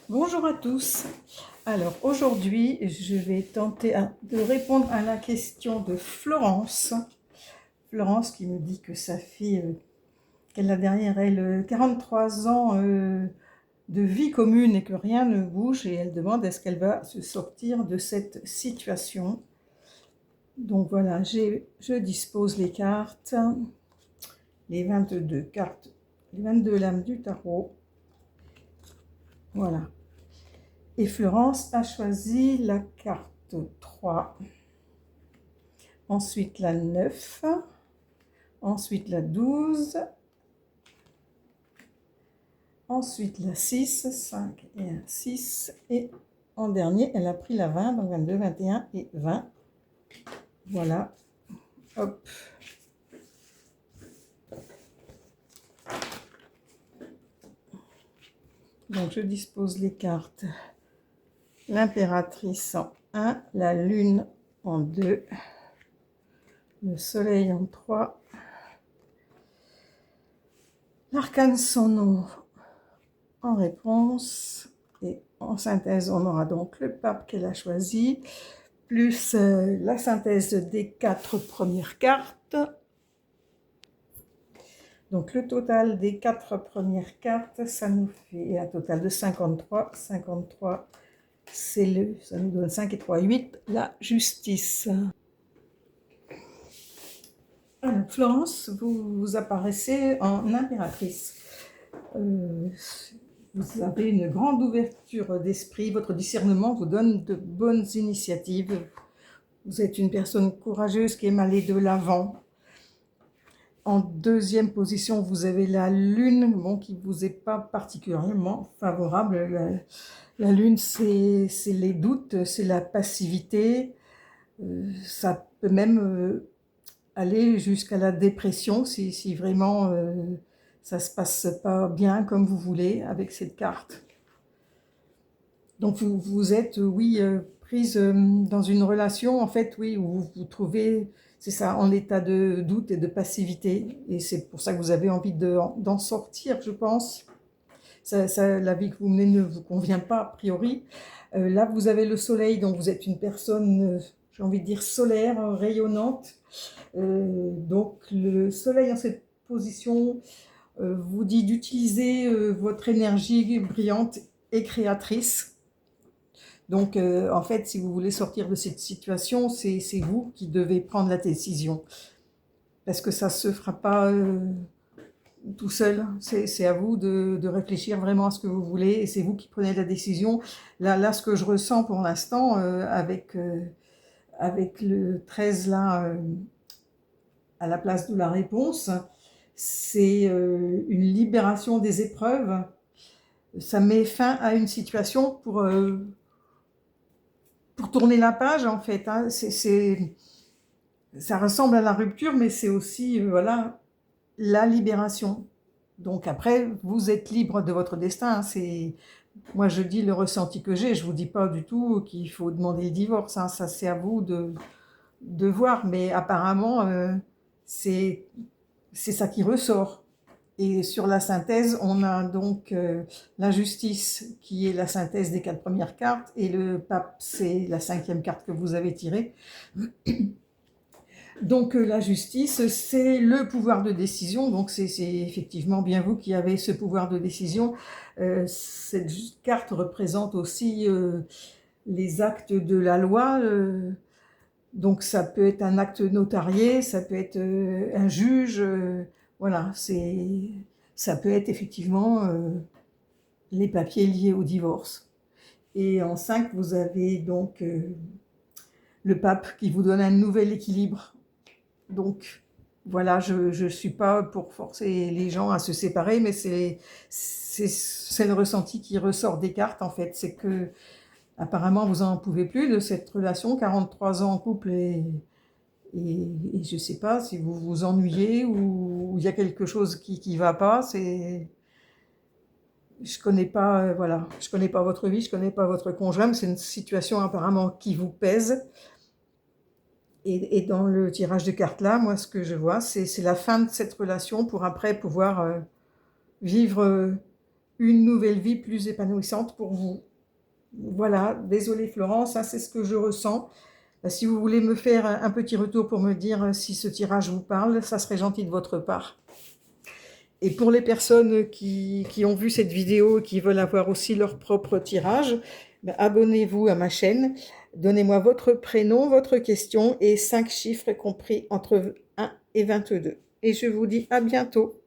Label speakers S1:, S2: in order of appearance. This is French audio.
S1: Bonjour à tous. Alors aujourd'hui, je vais tenter de répondre à la question de Florence. Florence qui me dit que sa fille, qu'elle a derrière elle 43 ans de vie commune et que rien ne bouge, et elle demande est-ce qu'elle va se sortir de cette situation. Donc voilà, je dispose les cartes, les 22 cartes, les 22 lames du tarot. Voilà. Et Florence a choisi la carte 3, ensuite la 9, ensuite la 12, ensuite la 6, 5 et 1, 6, et en dernier, elle a pris la 20, donc 22, 21 et 20. Voilà, hop. Donc je dispose les cartes. L'impératrice en 1, la lune en 2, le soleil en 3, l'arcane sans nom en réponse, et en synthèse on aura donc le pape qu'elle a choisi, plus la synthèse des 4 premières cartes. Donc le total des 4 premières cartes, ça nous fait un total de 53. 53, ça nous donne 5 et 3, 8, la justice. Alors, Florence, vous apparaissez en impératrice. Vous avez une grande ouverture d'esprit, votre discernement vous donne de bonnes initiatives. Vous êtes une personne courageuse qui aime aller de l'avant. En deuxième position, vous avez la lune, bon, qui ne vous est pas particulièrement favorable. La lune, c'est les doutes, c'est la passivité. Ça peut même aller jusqu'à la dépression si vraiment ça ne se passe pas bien comme vous voulez avec cette carte. Donc vous êtes, oui, prise dans une relation, en fait, oui, où vous vous trouvez, c'est ça, en état de doute et de passivité. Et c'est pour ça que vous avez envie d'en sortir, je pense. La vie que vous menez ne vous convient pas, a priori. Là, vous avez le soleil, donc vous êtes une personne, j'ai envie de dire, solaire, rayonnante. Donc le soleil en cette position vous dit d'utiliser votre énergie brillante et créatrice. Donc, en fait, si vous voulez sortir de cette situation, c'est vous qui devez prendre la décision. Parce que ça ne se fera pas tout seul. C'est à vous de réfléchir vraiment à ce que vous voulez et c'est vous qui prenez la décision. Là ce que je ressens pour l'instant, avec le 13 là, à la place de la réponse, c'est une libération des épreuves. Ça met fin à une situation pour tourner la page, en fait. Hein. Ça ressemble à la rupture, mais c'est aussi voilà, la libération. Donc après, vous êtes libre de votre destin. Moi, je dis le ressenti que j'ai. Je ne vous dis pas du tout qu'il faut demander le divorce. Hein. Ça, c'est à vous de voir. Mais apparemment, c'est ça qui ressort. Et sur la synthèse, on a donc la justice qui est la synthèse des 4 premières cartes et le pape, c'est la 5e carte que vous avez tirée. Donc la justice, c'est le pouvoir de décision, donc c'est effectivement bien vous qui avez ce pouvoir de décision. Cette carte représente aussi les actes de la loi, donc ça peut être un acte notarié, ça peut être un juge, voilà, ça peut être effectivement les papiers liés au divorce. Et en 5, vous avez donc le pape qui vous donne un nouvel équilibre. Donc voilà, je ne suis pas pour forcer les gens à se séparer, mais c'est le ressenti qui ressort des cartes en fait. C'est que apparemment vous n'en pouvez plus de cette relation, 43 ans en couple et je ne sais pas si vous vous ennuyez ou il y a quelque chose qui ne va pas. Je connais pas, voilà, je connais pas votre vie, je connais pas votre conjoint, mais c'est une situation apparemment qui vous pèse. Et dans le tirage de cartes là, moi ce que je vois, c'est la fin de cette relation pour après pouvoir vivre une nouvelle vie plus épanouissante pour vous. Voilà, désolée Florence, hein, c'est ce que je ressens. Si vous voulez me faire un petit retour pour me dire si ce tirage vous parle, ça serait gentil de votre part. Et pour les personnes qui ont vu cette vidéo et qui veulent avoir aussi leur propre tirage, ben, abonnez-vous à ma chaîne, donnez-moi votre prénom, votre question et 5 chiffres compris entre 1 et 22. Et je vous dis à bientôt.